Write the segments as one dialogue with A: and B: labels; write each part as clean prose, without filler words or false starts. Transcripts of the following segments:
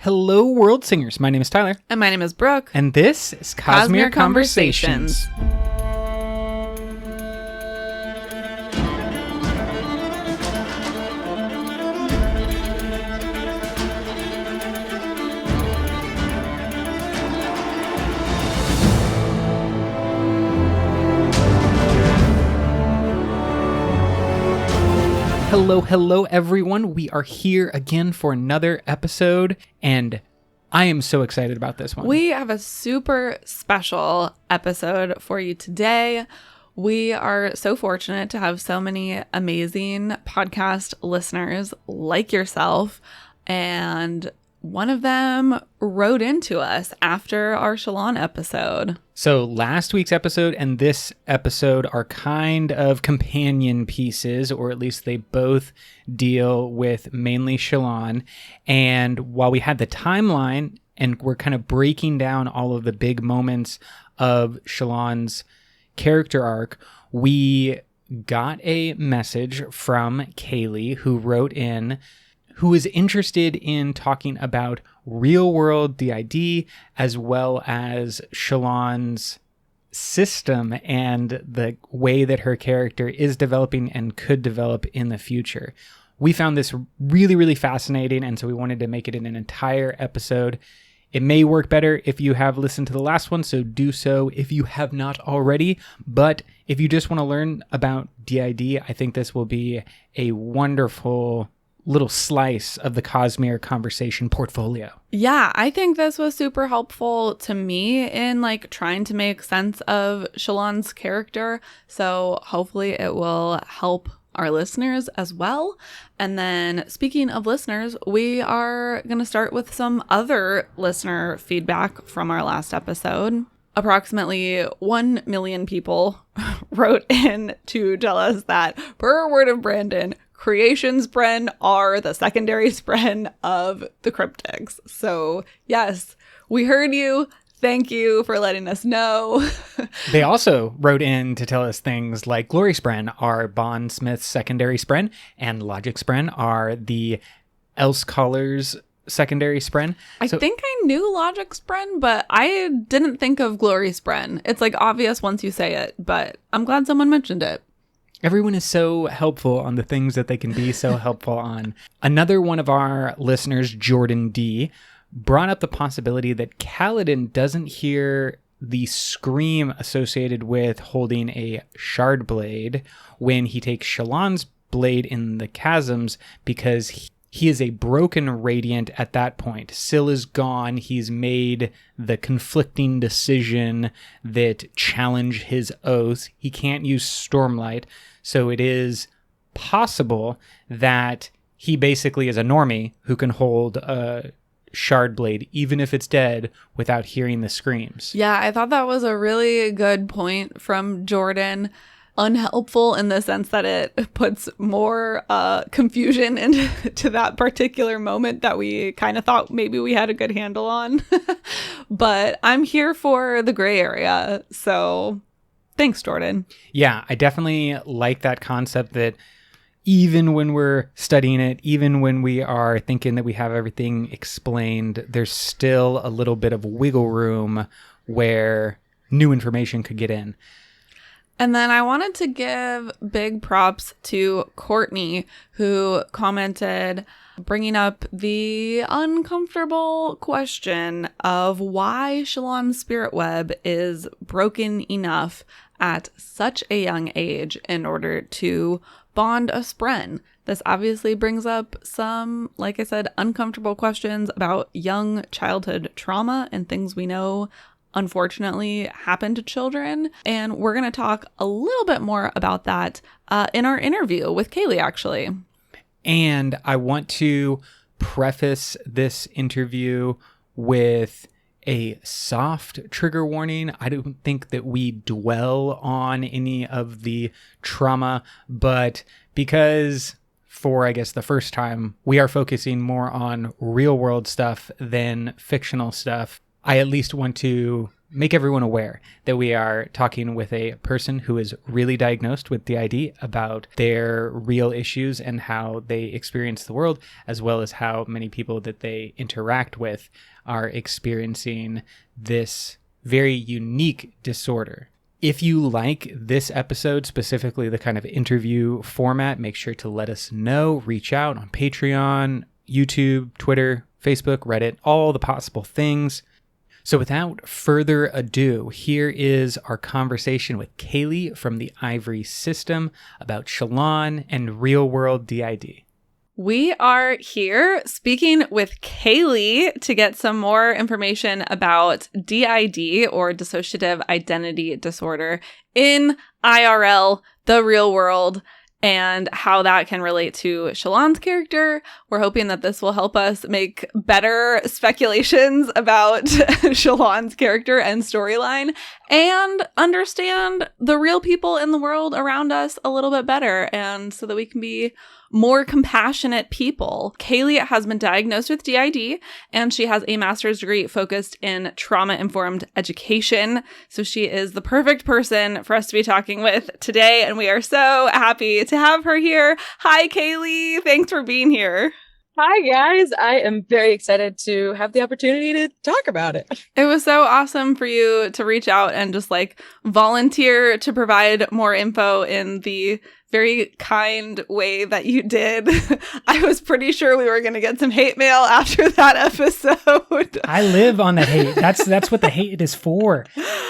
A: Hello, world singers. My name is Tyler.
B: And my name is Brooke.
A: And this is Cosmere Conversations. Hello, everyone. We are here again for another episode, and I am so excited about this one.
B: We have a super special episode for you today. We are so fortunate to have so many amazing podcast listeners like yourself, and one of them wrote into us after our Shallan episode.
A: So last week's episode and this episode are kind of companion pieces, or at least they both deal with mainly Shallan. And while we had the timeline and we're kind of breaking down all of the big moments of Shallan's character arc, we got a message from Kailee, who wrote in, who is interested in talking about real-world DID as well as Shallan's system and the way that her character is developing and could develop in the future. We found this really, really fascinating, and so we wanted to make it in an entire episode. It may work better if you have listened to the last one, so do so if you have not already. But if you just want to learn about DID, I think this will be a wonderful little slice of the Cosmere conversation portfolio.
B: Yeah, I think this was super helpful to me in trying to make sense of Shallan's character. So hopefully it will help our listeners as well. And then speaking of listeners, we are going to start with some other listener feedback from our last episode. Approximately 1 million people wrote in to tell us that, per word of Brandon, creation spren are the secondary spren of the cryptics. So yes, we heard you. Thank you for letting us know.
A: They also wrote in to tell us things like glory spren are Bond Smith's secondary spren, and logic spren are the else callers secondary spren.
B: I think I knew logic spren, but I didn't think of glory spren. It's obvious once you say it, but I'm glad someone mentioned it.
A: Everyone is so helpful on the things that they can be so helpful on. Another one of our listeners, Jordan D., brought up the possibility that Kaladin doesn't hear the scream associated with holding a shard blade when he takes Shallan's blade in the chasms, because he is a broken radiant at that point. Syl is gone. He's made the conflicting decision that challenged his oath. He can't use Stormlight. So it is possible that he basically is a normie who can hold a shard blade, even if it's dead, without hearing the screams.
B: Yeah, I thought that was a really good point from Jordan. Unhelpful in the sense that it puts more confusion into that particular moment that we kind of thought maybe we had a good handle on. But I'm here for the gray area. So thanks, Jordan.
A: Yeah, I definitely like that concept that even when we're studying it, even when we are thinking that we have everything explained, there's still a little bit of wiggle room where new information could get in.
B: And then I wanted to give big props to Courtney, who commented, bringing up the uncomfortable question of why Shallan's spirit web is broken enough at such a young age in order to bond a spren. This obviously brings up some, like I said, uncomfortable questions about young childhood trauma and things we know unfortunately happen to children. And we're going to talk a little bit more about that in our interview with Kailee, actually.
A: And I want to preface this interview with a soft trigger warning. I don't think that we dwell on any of the trauma, but because for, I guess, the first time, we are focusing more on real world stuff than fictional stuff, I at least want to make everyone aware that we are talking with a person who is really diagnosed with DID about their real issues and how they experience the world, as well as how many people that they interact with are experiencing this very unique disorder. If you like this episode, specifically the kind of interview format, make sure to let us know. Reach out on Patreon, YouTube, Twitter, Facebook, Reddit, all the possible things. So without further ado, here is our conversation with Kailee from the Ivory System about Shallan and real-world DID.
B: We are here speaking with Kailee to get some more information about DID, or Dissociative Identity Disorder, in IRL, the real world, and how that can relate to Shallan's character. We're hoping that this will help us make better speculations about Shallan's character and storyline, and understand the real people in the world around us a little bit better, and so that we can be more compassionate people. Kailee has been diagnosed with DID, and she has a master's degree focused in trauma-informed education. So she is the perfect person for us to be talking with today, and we are so happy to have her here. Hi, Kailee. Thanks for being here.
C: Hi, guys. I am very excited to have the opportunity to talk about it.
B: It was so awesome for you to reach out and just volunteer to provide more info in the very kind way that you did. I was pretty sure we were going to get some hate mail after that episode.
A: I live on the hate. That's what the hate is for.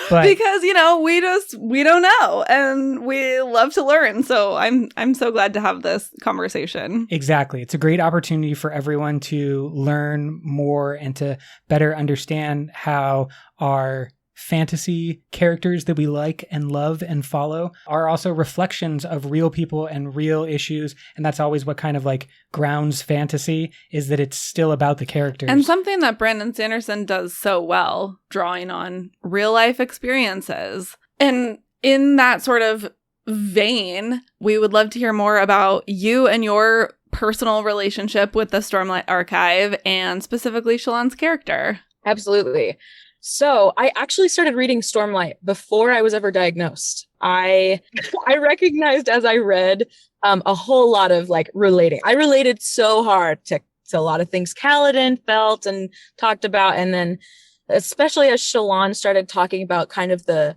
A: But
B: because, we don't know, and we love to learn. So I'm so glad to have this conversation.
A: Exactly. It's a great opportunity for everyone to learn more and to better understand how our fantasy characters that we like and love and follow are also reflections of real people and real issues. And that's always what kind of grounds fantasy, is that it's still about the characters.
B: And something that Brandon Sanderson does so well, drawing on real life experiences. And in that sort of vein, we would love to hear more about you and your personal relationship with the Stormlight Archive, and specifically Shallan's character.
C: Absolutely. So I actually started reading Stormlight before I was ever diagnosed. I recognized as I read a whole lot of relating. I related so hard to a lot of things Kaladin felt and talked about. And then especially as Shallan started talking about kind of the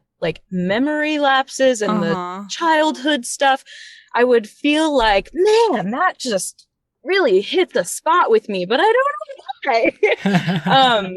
C: memory lapses and the childhood stuff, I would feel man, that just really hit the spot with me, but I don't know why.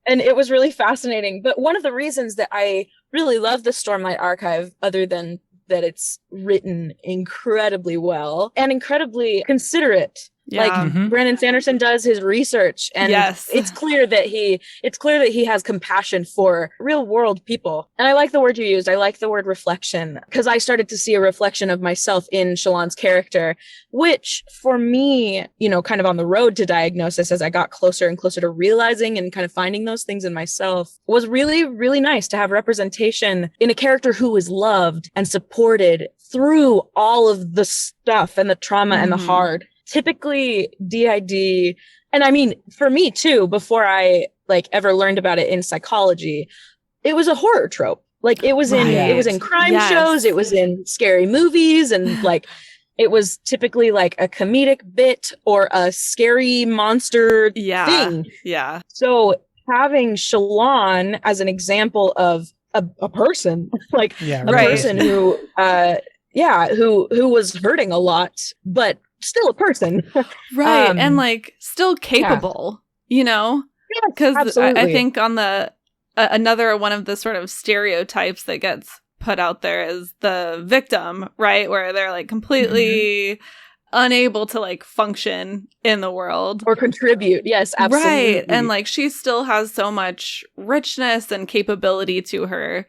C: And it was really fascinating. But one of the reasons that I really love the Stormlight Archive, other than that it's written incredibly well and incredibly considerate, Brandon Sanderson does his research, and it's clear that he has compassion for real world people. And I like the word you used. I like the word reflection, because I started to see a reflection of myself in Shallan's character, which for me, kind of on the road to diagnosis, as I got closer and closer to realizing and kind of finding those things in myself, was really, really nice to have representation in a character who was loved and supported through all of the stuff and the trauma and the hard. Typically DID, and I mean, for me too, before I ever learned about it in psychology, it was a horror trope. It was in crime shows, it was in scary movies, and it was typically a comedic bit or a scary monster thing. Yeah. So having Shallan as an example of a person, person who who was hurting a lot, but still a person.
B: Right. And still capable, because I think on the another one of the sort of stereotypes that gets put out there is the victim, right? Where they're completely unable to function in the world
C: or contribute. Yes, absolutely.
B: Right. And she still has so much richness and capability to her,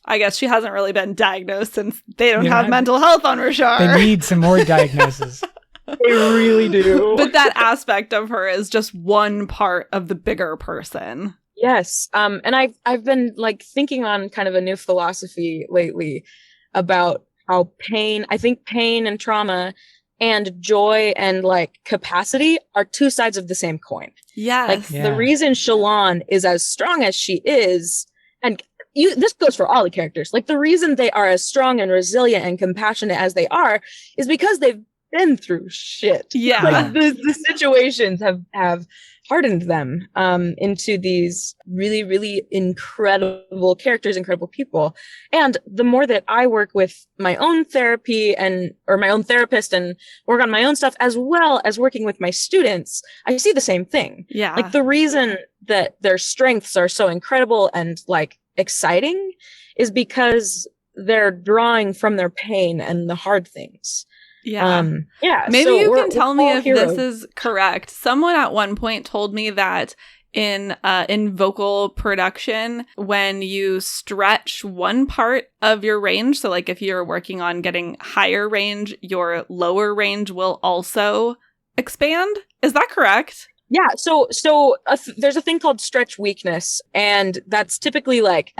B: I guess she hasn't really been diagnosed since they don't have mental health on Rashar.
A: They need some more diagnoses.
C: They really do.
B: But that aspect of her is just one part of the bigger person.
C: Yes. And I've been thinking on kind of a new philosophy lately about how pain and trauma and joy and like capacity are two sides of the same coin.
B: Yes.
C: Like the reason Shallan is as strong as she is, and this goes for all the characters, like the reason they are as strong and resilient and compassionate as they are is because they've been through shit.
B: Yeah.
C: Like the situations have hardened them into these really, really incredible characters, incredible people. And the more that I work with my own therapy or my own therapist and work on my own stuff, as well as working with my students, I see the same thing.
B: Yeah.
C: Like the reason that their strengths are so incredible and like exciting is because they're drawing from their pain and the hard things.
B: Yeah. Maybe
C: so
B: you can tell me if
C: heroes.
B: this is correct. Someone at one point told me that in vocal production, when you stretch one part of your range, so like if you're working on getting higher range, your lower range will also expand. Is that correct?
C: Yeah. So there's a thing called stretch weakness, and that's typically like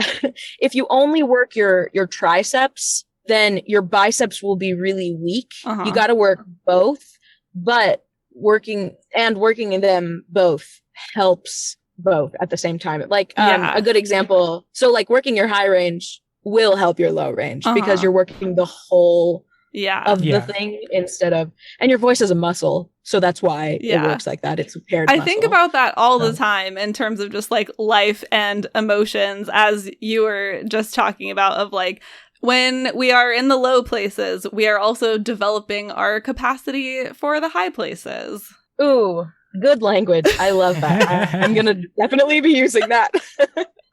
C: if you only work your triceps, then your biceps will be really weak. You got to work both, but working in them both helps both at the same time. Like a good example. So like working your high range will help your low range because you're working the whole of the thing instead of, and your voice is a muscle. So that's why it works like that. It's a paired muscle.
B: I think about that all the time in terms of just like life and emotions, as you were just talking about, of like, when we are in the low places, we are also developing our capacity for the high places.
C: Ooh, good language. I love that. I'm going to definitely be using that.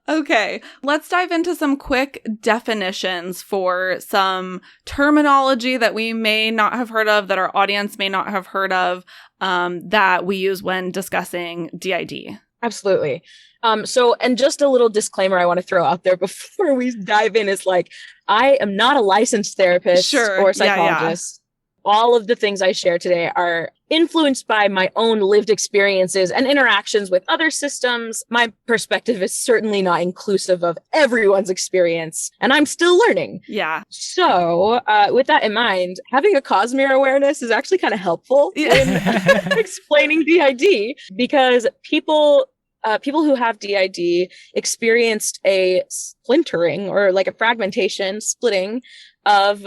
B: Okay, let's dive into some quick definitions for some terminology that we may not have heard of, that our audience may not have heard of, that we use when discussing DID.
C: Absolutely. And just a little disclaimer I want to throw out there before we dive in is like, I am not a licensed therapist or psychologist. All of the things I share today are influenced by my own lived experiences and interactions with other systems. My perspective is certainly not inclusive of everyone's experience, and I'm still learning.
B: Yeah.
C: So with that in mind, having a Cosmere awareness is actually kind of helpful in explaining DID, because people who have DID experienced a splintering or like a fragmentation, splitting of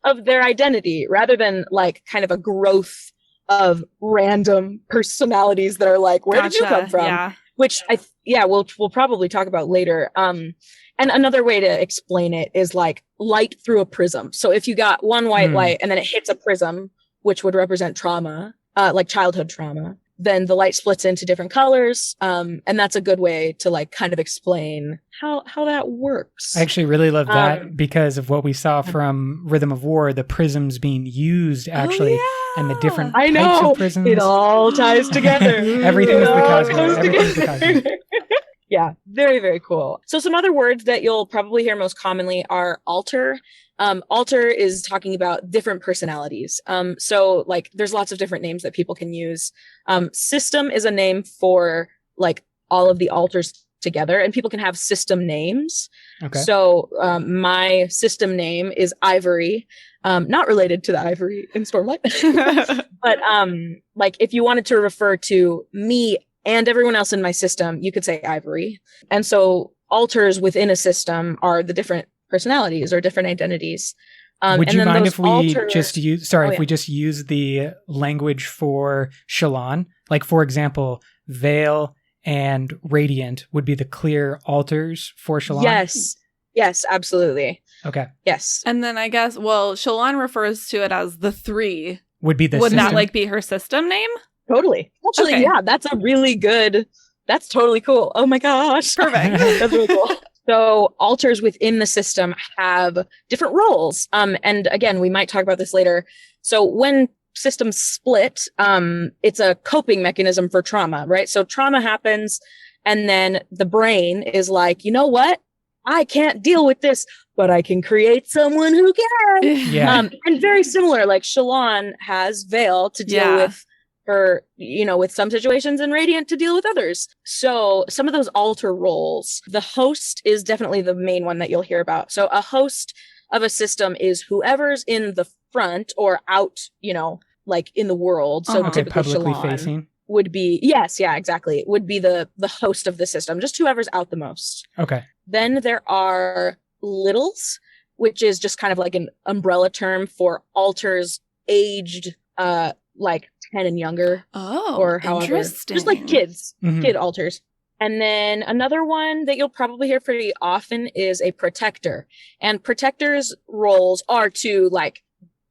C: of their identity, rather than like kind of a growth of random personalities that are like, where did you come from?
B: Yeah.
C: Which we'll probably talk about later. And another way to explain it is like light through a prism. So if you got one white light and then it hits a prism, which would represent trauma, like childhood trauma, then the light splits into different colors. And that's a good way to like kind of explain how that works.
A: I actually really love that because of what we saw from Rhythm of War, the prisms being used actually, and the different types of prisms.
C: It all ties together.
A: Everything is the Cosmere. Everything's the Cosmere.
C: Yeah, very, very cool. So some other words that you'll probably hear most commonly are alter. Alter is talking about different personalities. So like there's lots of different names that people can use. System is a name for like all of the alters together, and people can have system names. Okay. So my system name is Ivory, not related to the ivory in Stormlight, but like if you wanted to refer to me and everyone else in my system, you could say Ivory. And so alters within a system are the different personalities or different identities.
A: Would you mind if we just use, if we just use the language for Shallan? Like, for example, Veil and Radiant would be the clear alters for Shallan?
C: Yes, absolutely.
A: Okay.
C: Yes.
B: And then I guess, Shallan refers to it as the three.
A: Would be the
B: Would
A: system?
B: that like be her system name?
C: Totally. Actually, yeah, that's totally cool. Oh my gosh.
B: Perfect.
C: That's really cool. So alters within the system have different roles. And again, we might talk about this later. So when systems split, it's a coping mechanism for trauma, right? So trauma happens, and then the brain is like, you know what? I can't deal with this, but I can create someone who can.
A: Yeah.
C: And very similar, like Shallan has Veil to deal with her, with some situations, and Radiant to deal with others. So some of those alter roles, the host is definitely the main one that you'll hear about. So a host of a system is whoever's in the front or out, like in the world. So
A: Okay,
C: typically
A: publicly
C: Shallan
A: facing.
C: would be, yes, yeah, exactly. Would be the host of the system, just whoever's out the most.
A: Okay.
C: Then there are littles, which is just kind of like an umbrella term for alters aged like 10 and younger.
B: Oh,
C: or however,
B: interesting.
C: just like kids,
A: Mhm.
C: kid alters. And then another one that you'll probably hear pretty often is a protector. And protectors' roles are to like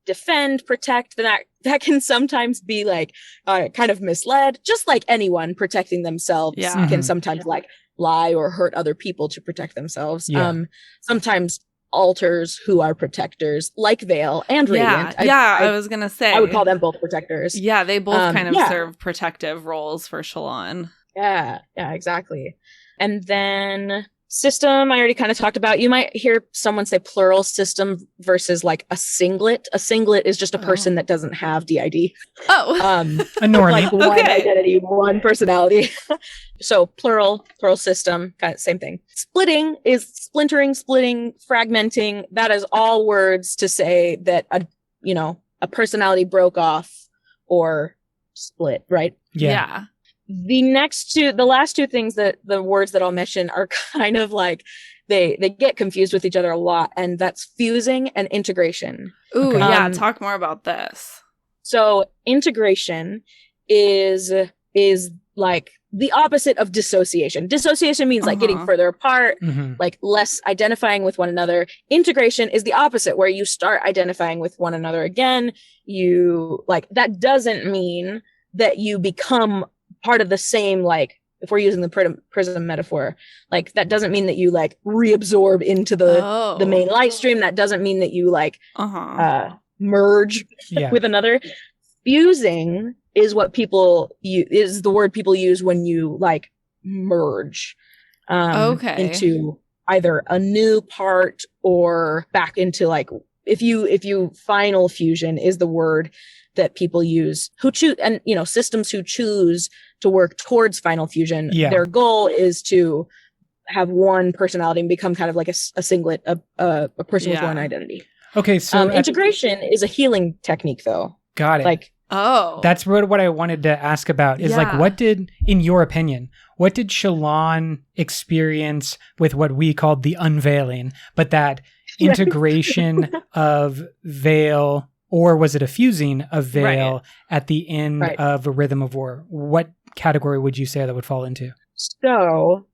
C: defend, protect. That can sometimes be like kind of misled. Just like anyone protecting themselves
B: Yeah.
C: can sometimes like lie or hurt other people to protect themselves.
A: Yeah.
C: Sometimes alters who are protectors, like Veil and Radiant.
B: I was gonna say
C: I would call them both protectors.
B: Yeah, they both kind of
C: yeah.
B: serve protective roles for Shallan.
C: Yeah, exactly. And then system, I already kind of talked about. You might hear someone say plural system versus like a singlet. A singlet is just a person that doesn't have DID.
B: Oh,
A: A normie.
C: Like one
B: Okay.
C: identity, one personality. So plural system, kind of same thing. Splitting is splintering, splitting, fragmenting. That is all words to say that a personality broke off or split, right?
A: Yeah.
C: The last two things that the words that I'll mention are kind of like they get confused with each other a lot, and that's fusing and integration.
B: Ooh,
A: Okay.
B: yeah. Talk more about this.
C: So integration is like the opposite of dissociation. Dissociation means like getting further apart,
A: Mhm.
C: like less identifying with one another. Integration is the opposite, where you start identifying with one another again. You like, that doesn't mean that you become part of the same, like if we're using the prism metaphor, like that doesn't mean that you like reabsorb into the main light stream. That doesn't mean that you like merge
A: Yeah.
C: with another. Fusing is what is the word people use when you like merge into either a new part or back into like, if you final fusion is the word that people use who choose, and systems who choose to work towards final fusion.
A: Yeah.
C: Their goal is to have one personality and become kind of like a singlet, a person with one identity.
A: Okay, so
C: integration is a healing technique, though.
A: got it.
C: Like,
A: that's what I wanted to ask about is like, what did, in your opinion, what did Shallan experience with what we called the unveiling, but that integration of Veil, or was it a fusing of Veil at the end of A Rhythm of War? What category would you say that would fall into?
C: So,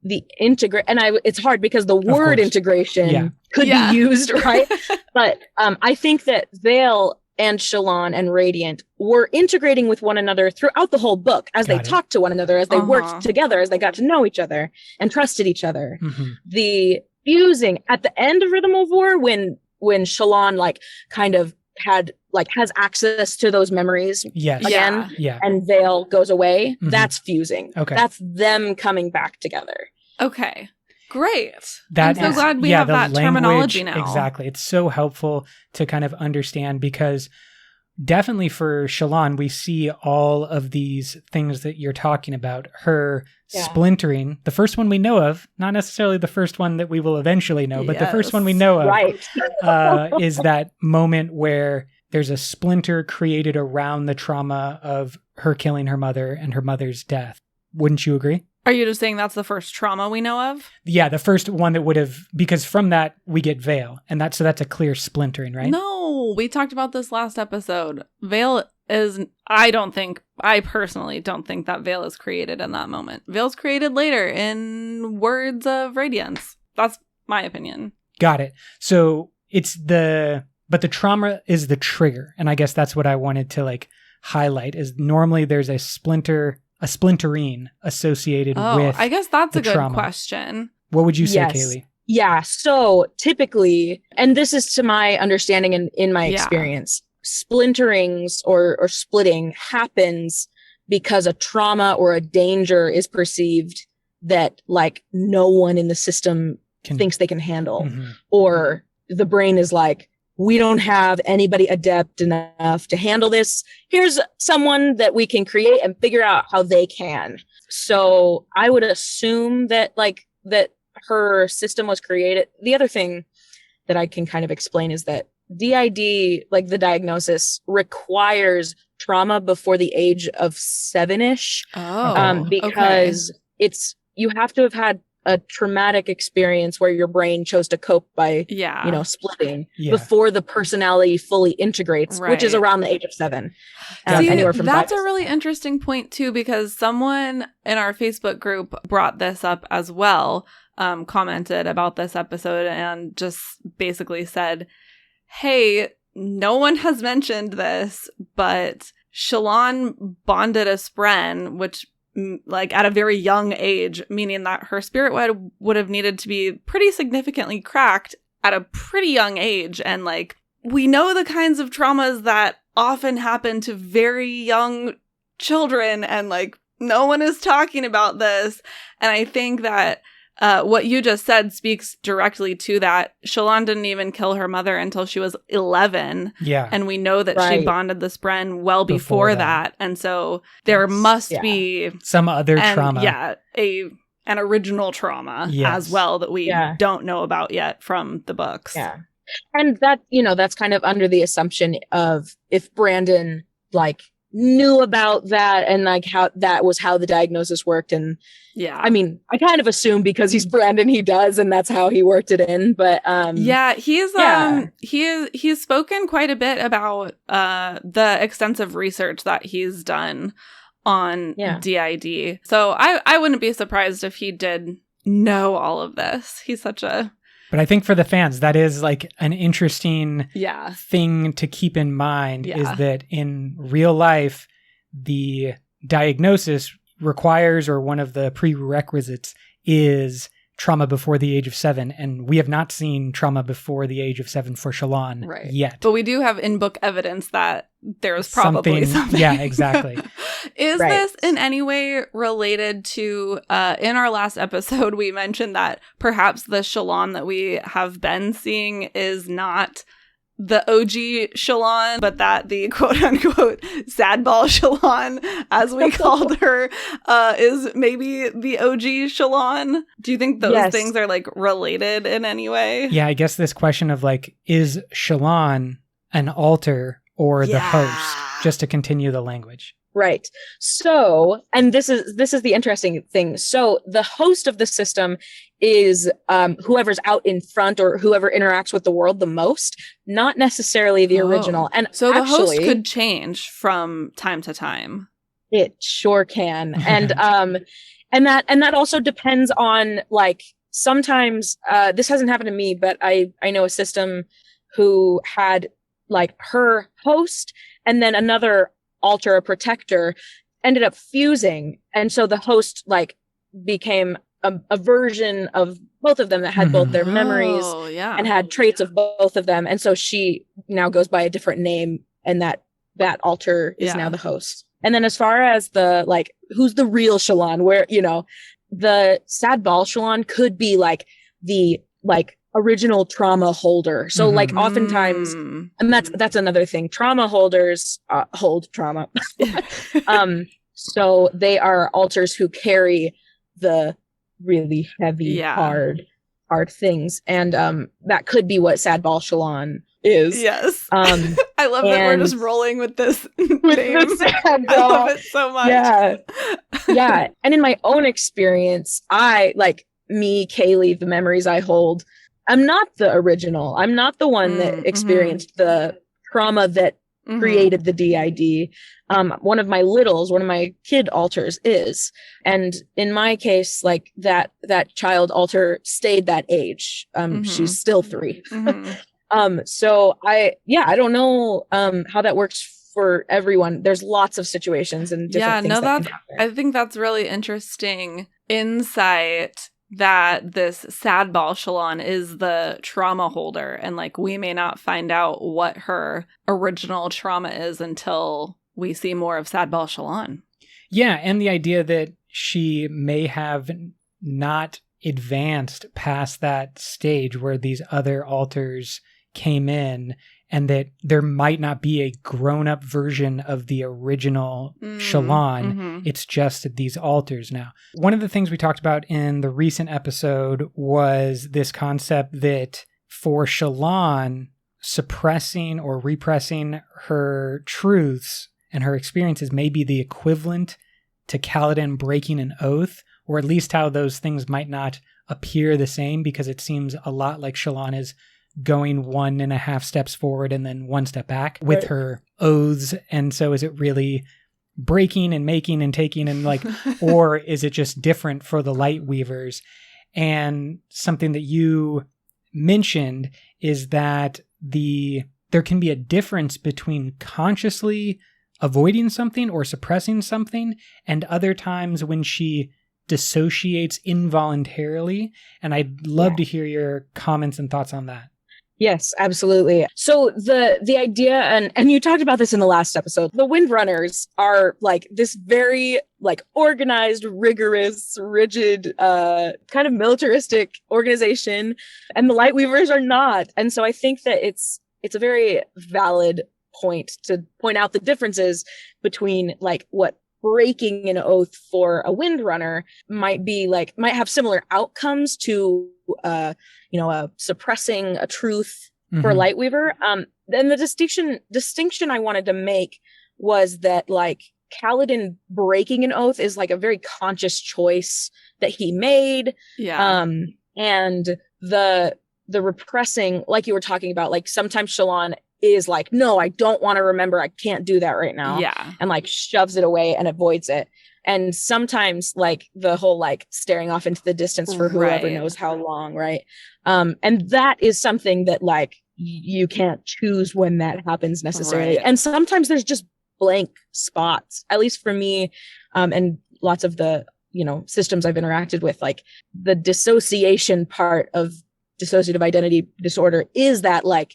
C: the it's hard because the word integration could be used, right? But I think that Veil and Shallan and Radiant were integrating with one another throughout the whole book as they talked to one another, as they worked together, as they got to know each other and trusted each other.
A: Mm-hmm.
C: The fusing at the end of Rhythm of War, when Shallan like kind of has access to those memories again, and Veil goes away, that's fusing.
A: Okay.
C: That's them coming back together.
B: Okay. Great.
A: I'm
B: so glad we have that terminology now.
A: Exactly. It's so helpful to kind of understand, because definitely for Shallan, we see all of these things that you're talking about. Her splintering, the first one we know of, not necessarily the first one that we will eventually know, but the first one we know of is that moment where there's a splinter created around the trauma of her killing her mother and her mother's death. Wouldn't you agree?
B: Are you just saying that's the first trauma we know of?
A: Yeah, the first one that would have, because from that we get Veil, and that's a clear splintering, right?
B: No, we talked about this last episode. Veil is, I personally don't think that Veil is created in that moment. Veil's created later in Words of Radiance. That's my opinion.
A: Got it. So but the trauma is the trigger, and I guess that's what I wanted to like highlight, is normally there's a splintering associated with
B: I guess that's a good
A: trauma.
B: Question.
A: What would you say, Kailee?
C: Yeah. So typically, and this is to my understanding and in my experience, splinterings or splitting happens because a trauma or a danger is perceived that like no one in the system thinks they can handle, or the brain is like, we don't have anybody adept enough to handle this. Here's someone that we can create and figure out how they can. So I would assume that her system was created. The other thing that I can kind of explain is that DID, like the diagnosis, requires trauma before the age of 7-ish. Because you have to have had a traumatic experience where your brain chose to cope by, splitting before the personality fully integrates, which is around the age of 7.
B: Anywhere from that's a really interesting point too, because someone in our Facebook group brought this up as well, commented about this episode and just basically said, hey, no one has mentioned this, but Shallan bonded a spren, which like at a very young age, meaning that her spirit would have needed to be pretty significantly cracked at a pretty young age. And like, we know the kinds of traumas that often happen to very young children, and like, no one is talking about this. And I think that what you just said speaks directly to that. Shallan didn't even kill her mother until she was 11.
A: Yeah.
B: And we know that she bonded the spren well before that. And so there must be
A: some other trauma.
B: Yeah. An original trauma as well that we don't know about yet from the books.
C: Yeah. And that, that's kind of under the assumption of if Brandon like knew about that and like how the diagnosis worked. And I mean, I kind of assume because he's Brandon, he does, and that's how he worked it in. But he's spoken quite a bit about the extensive research that he's done on DID. So I wouldn't be surprised if he did know all of this. He's such a...
A: But I think for the fans, that is like an interesting thing to keep in mind is that in real life, the diagnosis requires, or one of the prerequisites is trauma before the age of 7. And we have not seen trauma before the age of 7 for Shallan yet.
B: But we do have in-book evidence that there's probably something.
A: Yeah, exactly.
B: Is this in any way related to, in our last episode, we mentioned that perhaps the Shallan that we have been seeing is not the OG Shallan, but that the quote-unquote sadball Shallan, as we called her, is maybe the OG Shallan? Do you think those things are like related in any way?
A: Yeah, I guess this question of like, is Shallan an alter or the host, just to continue the language.
C: Right. So, and this is the interesting thing. So the host of the system is whoever's out in front or whoever interacts with the world the most, not necessarily the original. And
B: so the host could change from time to time.
C: It sure can. And that also depends on, like, sometimes this hasn't happened to me, but I know a system who had like her host and then another alter, a protector, ended up fusing, and so the host like became a version of both of them that had both their memories and had traits of both of them, and so she now goes by a different name, and that alter is now the host. And then as far as the like who's the real Shallan, where the sad ball Shallan could be like the original trauma holder. So like oftentimes, and that's another thing, trauma holders hold trauma. So they are alters who carry the really heavy, hard things. And that could be what sad ball Shallan is.
B: Yes. I love that we're just rolling with this name. I love it so much.
C: Yeah. And in my own experience, I like Kailee, the memories I hold, I'm not the original. I'm not the one that experienced the trauma that created the DID. One of my kid alters is. And in my case, like that child alter stayed that age. She's still 3. So I don't know how that works for everyone. There's lots of situations and different things that can happen.
B: I think that's really interesting insight, that this sad ball Shallan is the trauma holder, and like we may not find out what her original trauma is until we see more of sad ball Shallan.
A: Yeah, and the idea that she may have not advanced past that stage where these other alters came in, and that there might not be a grown-up version of the original Shallan. It's just these alters now. One of the things we talked about in the recent episode was this concept that for Shallan, suppressing or repressing her truths and her experiences may be the equivalent to Kaladin breaking an oath, or at least how those things might not appear the same, because it seems a lot like Shallan is going 1.5 steps forward and then 1 step back with her oaths. And so is it really breaking and making and taking and like, or is it just different for the light weavers? And something that you mentioned is that there can be a difference between consciously avoiding something or suppressing something and other times when she dissociates involuntarily. And I'd love to hear your comments and thoughts on that.
C: Yes, absolutely. So the idea, and you talked about this in the last episode, the Windrunners are like this very like organized, rigorous, rigid, kind of militaristic organization, and the Lightweavers are not. And so I think that it's a very valid point to point out the differences between like what breaking an oath for a Windrunner might have similar outcomes to suppressing a truth for a Lightweaver. Then the distinction I wanted to make was that like Kaladin breaking an oath is like a very conscious choice that he made.
B: Yeah.
C: And the repressing, like you were talking about, like sometimes Shallan is like, no, I don't want to remember. I can't do that right now.
B: Yeah.
C: And like shoves it away and avoids it. And sometimes like the whole like staring off into the distance for whoever knows how long. Right. And that is something that like you can't choose when that happens necessarily.
B: Right.
C: And sometimes there's just blank spots, at least for me. And lots of the, systems I've interacted with, like the dissociation part of dissociative identity disorder is that like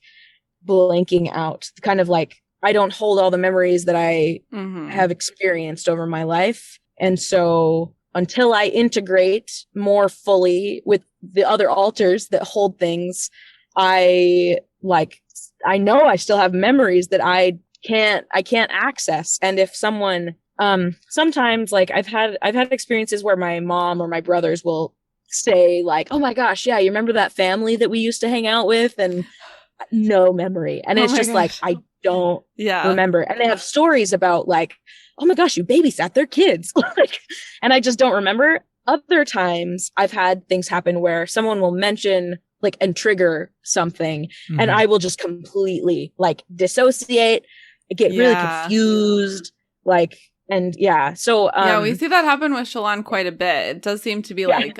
C: blanking out, kind of like I don't hold all the memories that I have experienced over my life. And so until I integrate more fully with the other alters that hold things, I know I still have memories that I can't access. And if someone, sometimes like I've had experiences where my mom or my brothers will say like, oh my gosh, yeah, you remember that family that we used to hang out with? And no memory. And it's just like, I don't remember. And they have stories about like, oh my gosh, you babysat their kids. And I just don't remember. Other times I've had things happen where someone will mention like and trigger something and I will just completely like dissociate, get really confused, like, and so
B: we see that happen with Shallan quite a bit. It does seem to be like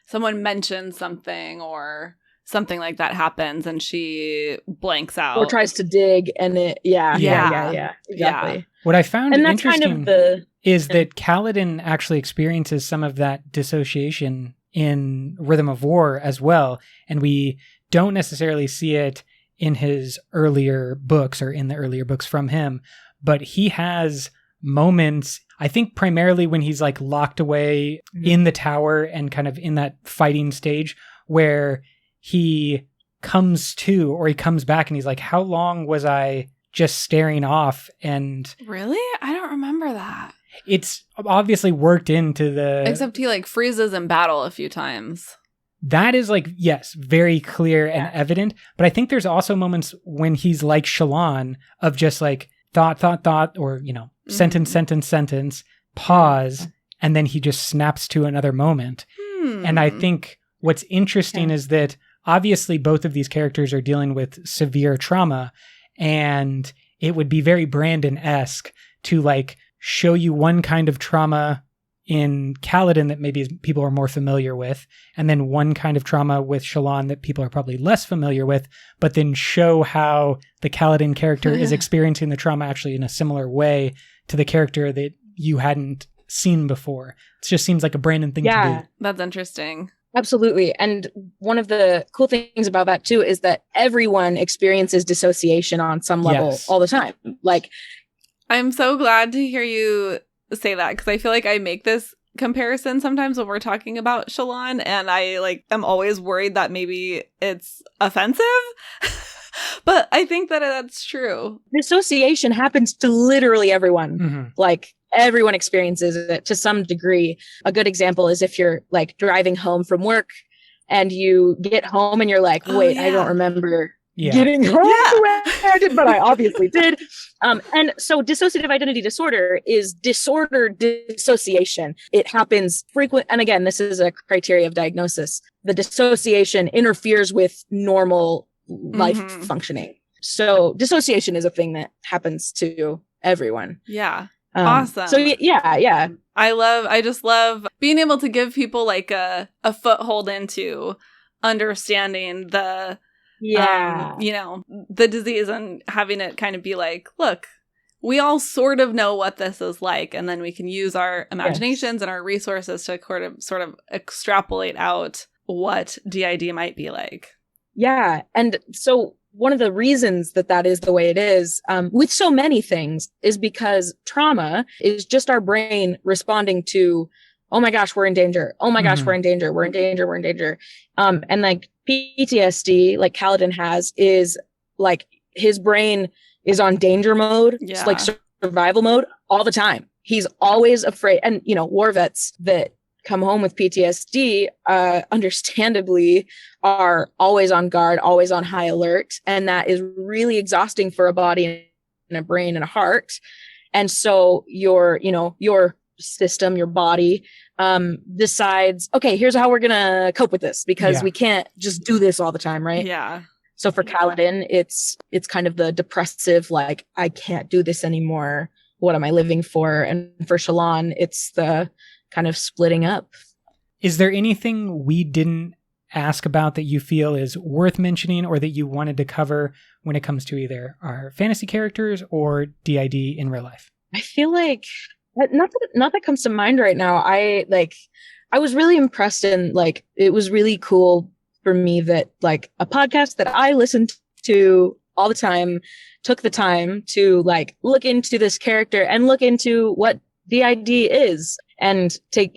B: someone mentions something or something like that happens and she blanks out
C: or tries to dig and it exactly.
A: What I found
C: and that's
A: interesting
C: kind of
A: is that Kaladin actually experiences some of that dissociation in Rhythm of War as well, and we don't necessarily see it in his earlier books or in the earlier books from him, but he has moments, I think primarily when he's like locked away in the tower and kind of in that fighting stage where he comes to, or he comes back and he's like, how long was I just staring off? And
B: really? I don't remember that.
A: It's obviously worked into the...
B: Except he like freezes in battle a few times.
A: That is like, yes, very clear and evident. But I think there's also moments when he's like Shallan of just like thought, or, sentence, pause, and then he just snaps to another moment. And I think what's interesting is that obviously both of these characters are dealing with severe trauma, and it would be very Brandon-esque to like show you one kind of trauma in Kaladin that maybe people are more familiar with, and then one kind of trauma with Shallan that people are probably less familiar with, but then show how the Kaladin character is experiencing the trauma actually in a similar way to the character that you hadn't seen before. It just seems like a Brandon thing to do.
B: That's interesting.
C: Absolutely. And one of the cool things about that too is that everyone experiences dissociation on some level all the time. Like,
B: I'm so glad to hear you say that, because I feel like I make this comparison sometimes when we're talking about Shallan, and I like am always worried that maybe it's offensive. But I think that that's true.
C: Dissociation happens to literally everyone. Like everyone experiences it to some degree. A good example is if you're like driving home from work and you get home and you're like, wait, I don't remember getting home the way I did, but I obviously did. And so dissociative identity disorder is disordered dissociation. It happens frequent. And again, this is a criteria of diagnosis. The dissociation interferes with normal life functioning. So dissociation is a thing that happens to everyone.
B: Yeah. Awesome.
C: So yeah.
B: I just love being able to give people like a foothold into understanding the the disease and having it kind of be like, look, we all sort of know what this is like, and then we can use our imaginations and our resources to sort of extrapolate out what DID might be like.
C: Yeah. And so one of the reasons that is the way it is with so many things is because trauma is just our brain responding to, oh my gosh, we're in danger. Oh my gosh, we're in danger. We're in danger. We're in danger. And like PTSD, like Kaladin has, is like his brain is on danger mode, like survival mode all the time. He's always afraid. And, war vets that come home with PTSD, understandably, are always on guard, always on high alert. And that is really exhausting for a body and a brain and a heart. And so your system, your body, decides, okay, here's how we're going to cope with this, because we can't just do this all the time. Right.
B: Yeah.
C: So for Kaladin, it's kind of the depressive, like, I can't do this anymore. What am I living for? And for Shallan, it's the kind of splitting up.
A: Is there anything we didn't ask about that you feel is worth mentioning or that you wanted to cover when it comes to either our fantasy characters or DID in real life?
C: I feel like not that comes to mind right now. I was really impressed, and like it was really cool for me that like a podcast that I listened to all the time took the time to like look into this character and look into what DID is, and take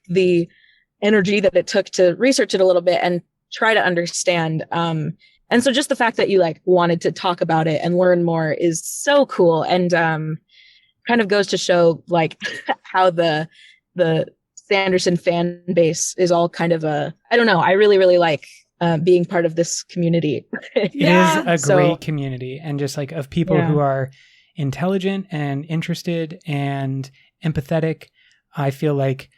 C: the energy that it took to research it a little bit and try to understand. And so just the fact that you like wanted to talk about it and learn more is so cool. And kind of goes to show like how the Sanderson fan base is all kind of I don't know. I really, really like being part of this community.
A: It is a great community, and just like of people who are intelligent and interested and empathetic. I feel like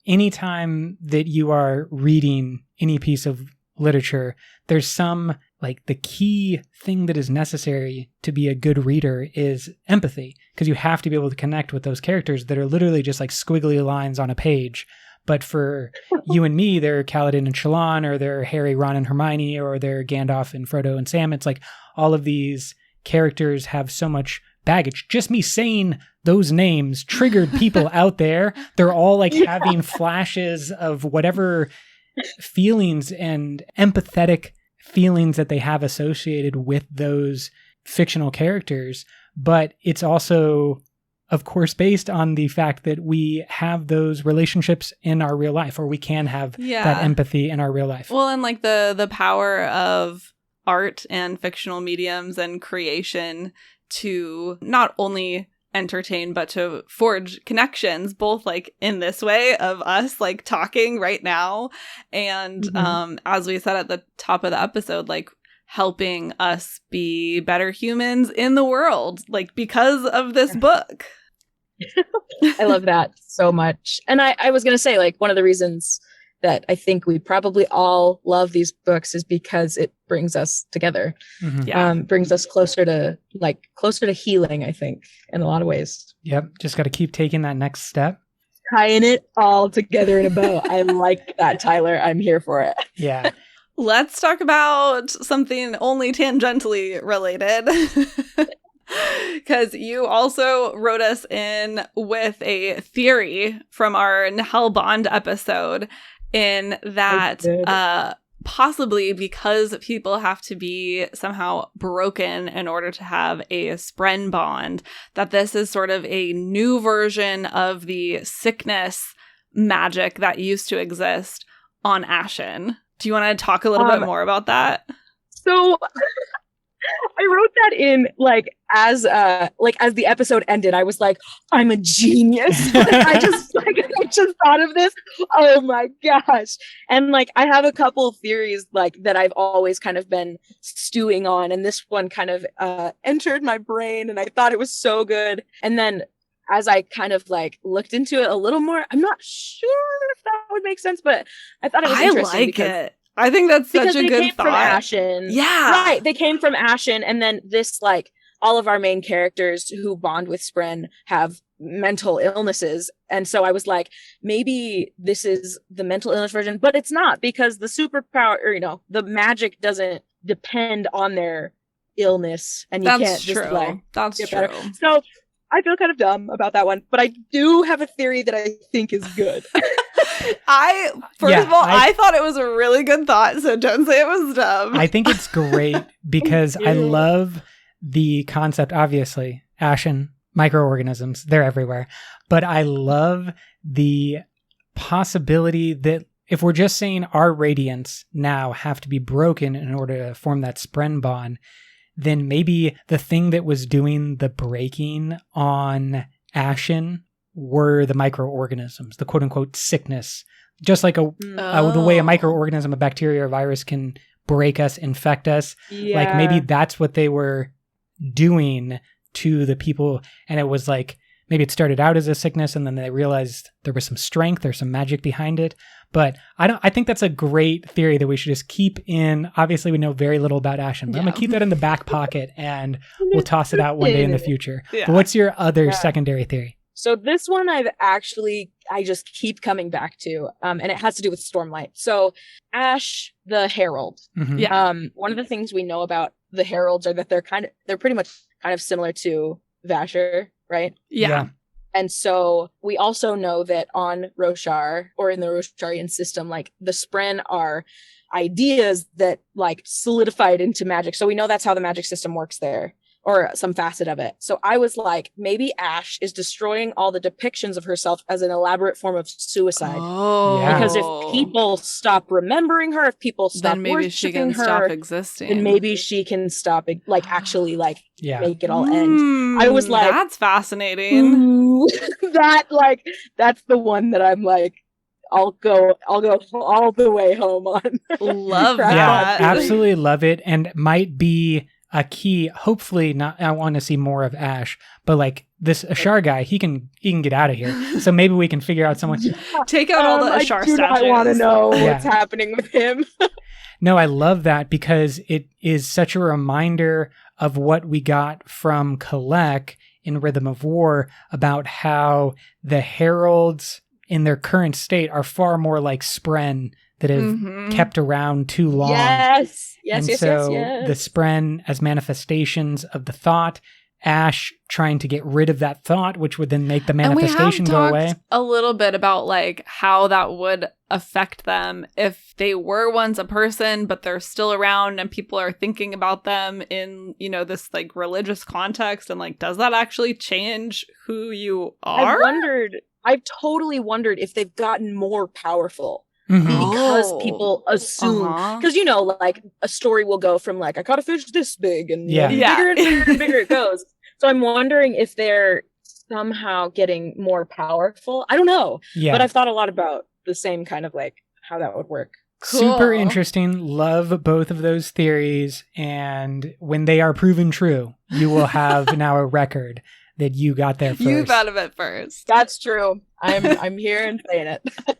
A: anytime that you are reading any piece of literature, there's some like the key thing that is necessary to be a good reader is empathy, because you have to be able to connect with those characters that are literally just like squiggly lines on a page. But for you and me, they're Kaladin and Shallan, or they're Harry, Ron, and Hermione, or they're Gandalf and Frodo and Sam. It's like all of these characters have so much baggage. Just me saying those names triggered people out there. They're all like having flashes of whatever feelings and empathetic feelings that they have associated with those fictional characters. But it's also, of course, based on the fact that we have those relationships in our real life, or we can have that empathy in our real life.
B: Well, and like the power of art and fictional mediums and creation to not only entertain but to forge connections, both like in this way of us like talking right now, and as we said at the top of the episode, like helping us be better humans in the world, like because of this book.
C: I love that so much. And I was gonna say, like, one of the reasons that I think we probably all love these books is because it brings us together. Brings us closer to healing, I think, in a lot of ways.
A: Yep. Just got to keep taking that next step.
C: Tying it all together in a bow. I like that, Tyler. I'm here for it.
A: Yeah.
B: Let's talk about something only tangentially related. Because you also wrote us in with a theory from our Nahel Bond episode, in that possibly because people have to be somehow broken in order to have a spren bond, that this is sort of a new version of the sickness magic that used to exist on Ashen. Do you want to talk a little bit more about that?
C: So I wrote that in as the episode ended. I was like, I'm a genius. I just thought of this. Oh my gosh. And I have a couple of theories that I've always kind of been stewing on, and this one kind of entered my brain, and I thought it was so good. And then as I kind of looked into it a little more, I'm not sure if that would make sense, but I thought it was interesting.
B: I like it. I think that's such a good thought.
C: From Ashen.
B: Yeah.
C: Right. They came from Ashen. And then this, all of our main characters who bond with Spren have mental illnesses. And so I was like, maybe this is the mental illness version, but it's not, because the superpower, or, the magic doesn't depend on their illness. And you can't just
B: That's
C: get
B: true.
C: better. So I feel kind of dumb about that one, but I do have a theory that I think is good.
B: I thought it was a really good thought, so don't say it was dumb.
A: I think it's great because I love the concept, obviously, Ashen, microorganisms, they're everywhere. But I love the possibility that if we're just saying our radiants now have to be broken in order to form that Spren bond, then maybe the thing that was doing the breaking on Ashen were the microorganisms, the quote-unquote sickness. Just like the way a microorganism, a bacteria or virus can break us, infect us.
C: Yeah.
A: Maybe that's what they were doing to the people. And it was maybe it started out as a sickness and then they realized there was some strength or some magic behind it. But I think that's a great theory that we should just keep in. Obviously, we know very little about Ashen, but I'm going to keep that in the back pocket and we'll toss it out one day in the future. Yeah. But what's your other secondary theory?
C: So this one I just keep coming back to, and it has to do with Stormlight. So Ash, the Herald.
A: Mm-hmm.
B: Yeah.
C: One of the things we know about the Heralds are that they're pretty much kind of similar to Vasher, right?
B: Yeah.
C: And so we also know that on Roshar, or in the Rosharian system, the Spren are ideas that solidified into magic. So we know that's how the magic system works there, or some facet of it. So I was like, maybe Ash is destroying all the depictions of herself as an elaborate form of suicide.
B: Oh.
A: Yeah.
C: Because if people stop remembering her, if people stop
B: then maybe she can stop existing.
C: then maybe she can stop actually make it all end. I was like,
B: that's fascinating.
C: Ooh, that's the one that I'm like, I'll go all the way home on.
B: Love that.
A: Yeah, absolutely love it. And might be a key, hopefully not. I want to see more of Ash, but this Ashar guy, he can get out of here. So maybe we can figure out someone.
B: Take out all the Ashar statues.
C: I want to know what's happening with him.
A: No, I love that because it is such a reminder of what we got from Kalek in Rhythm of War about how the heralds in their current state are far more like Spren that have kept around too long.
C: Yes.
A: The Spren as manifestations of the thought, Ash trying to get rid of that thought, which would then make the manifestation go away.
B: A little bit about how that would affect them if they were once a person, but they're still around and people are thinking about them in, this religious context. And does that actually change who you are?
C: I've totally wondered if they've gotten more powerful.
A: Mm-hmm.
C: Because people assume, because a story will go from I caught a fish this big and bigger and bigger and bigger it goes. So I'm wondering if they're somehow getting more powerful. I don't know, but I've thought a lot about the same kind of how that would work.
B: Cool.
A: Super interesting. Love both of those theories, and when they are proven true, you will have now a record that you got there first.
B: You thought of it first.
C: That's true. I'm here and saying it.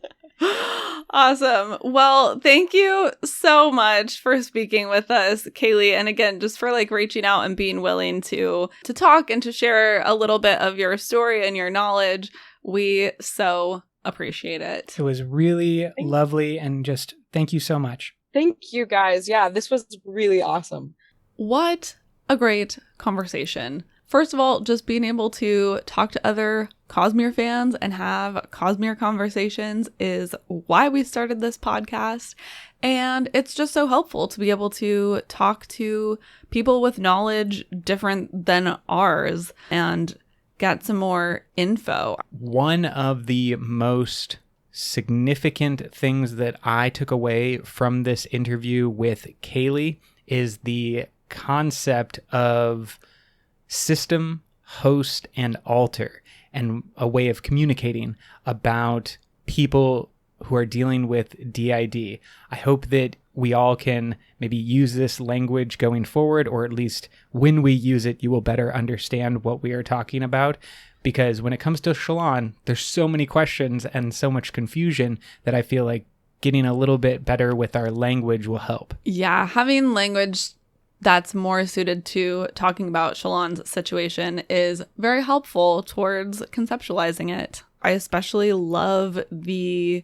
B: Awesome. Well, thank you so much for speaking with us, Kailee. And again, just for reaching out and being willing to talk and to share a little bit of your story and your knowledge. We so appreciate it.
A: It was really lovely, and just thank you so much.
C: Thank you guys. Yeah, this was really awesome.
B: What a great conversation. First of all, just being able to talk to other Cosmere fans and have Cosmere conversations is why we started this podcast. And it's just so helpful to be able to talk to people with knowledge different than ours and get some more info.
A: One of the most significant things that I took away from this interview with Kailee is the concept of system, host, and alter, and a way of communicating about people who are dealing with DID. I hope that we all can maybe use this language going forward, or at least when we use it, you will better understand what we are talking about. Because when it comes to Shallan, there's so many questions and so much confusion that I feel like getting a little bit better with our language will help.
B: Yeah, having language that's more suited to talking about Shallan's situation is very helpful towards conceptualizing it. I especially love the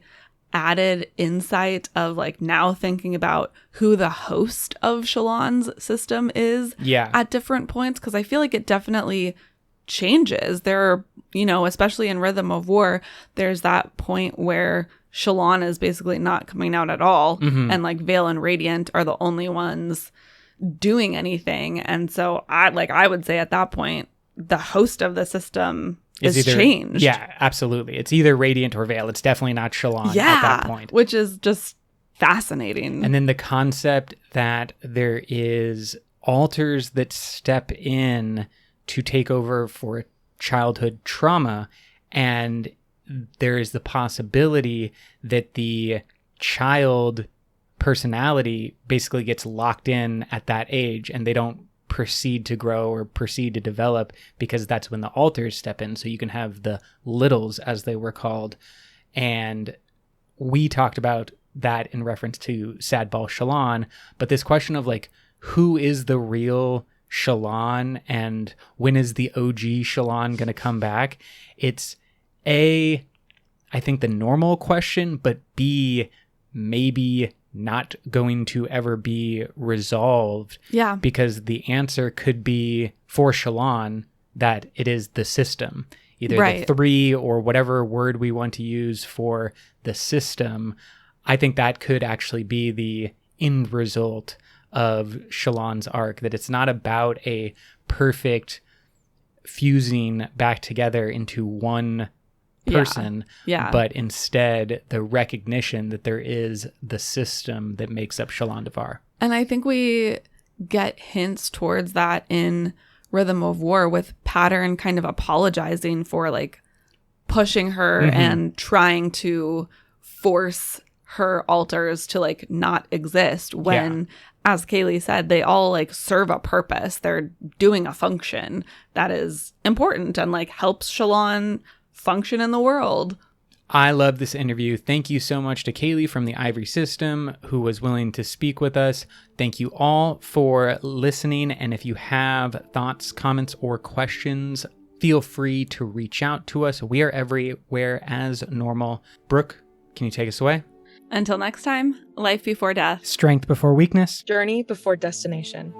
B: added insight of like now thinking about who the host of Shallan's system is at different points, because I feel like it definitely changes. There are, you know, especially in Rhythm of War, there's that point where Shallan is basically not coming out at all, and like Veil and Radiant are the only ones doing anything. And so I would say at that point the host of the system is changed.
A: Yeah, absolutely. It's either Radiant or Veil. It's definitely not Shallan at that point.
B: Which is just fascinating.
A: And then the concept that there is alters that step in to take over for childhood trauma, and there is the possibility that the child personality basically gets locked in at that age and they don't proceed to grow or proceed to develop, because that's when the alters step in. So you can have the littles, as they were called. And we talked about that in reference to Sadball Shallan, but this question of like, who is the real Shallan and when is the OG Shallan going to come back? It's A, I think the normal question, but B, maybe not going to ever be resolved.
B: Yeah.
A: Because the answer could be for Shallan that it is the system, either the three or whatever word we want to use for the system. I think that could actually be the end result of Shallan's arc, that it's not about a perfect fusing back together into one person, but instead the recognition that there is the system that makes up Shallan Devar.
B: And I think we get hints towards that in Rhythm of War, with Pattern kind of apologizing for like pushing her and trying to force her alters to like not exist when, as Kailee said, they all like serve a purpose. They're doing a function that is important and like helps Shallan function in the world.
A: I love this interview. Thank you so much to Kailee from the Ivory System, who was willing to speak with us. Thank you all for listening. And if you have thoughts, comments, or questions, feel free to reach out to us. We are everywhere as normal. Brooke, can you take us away?
B: Until next time, life before death.
A: Strength before weakness.
C: Journey before destination.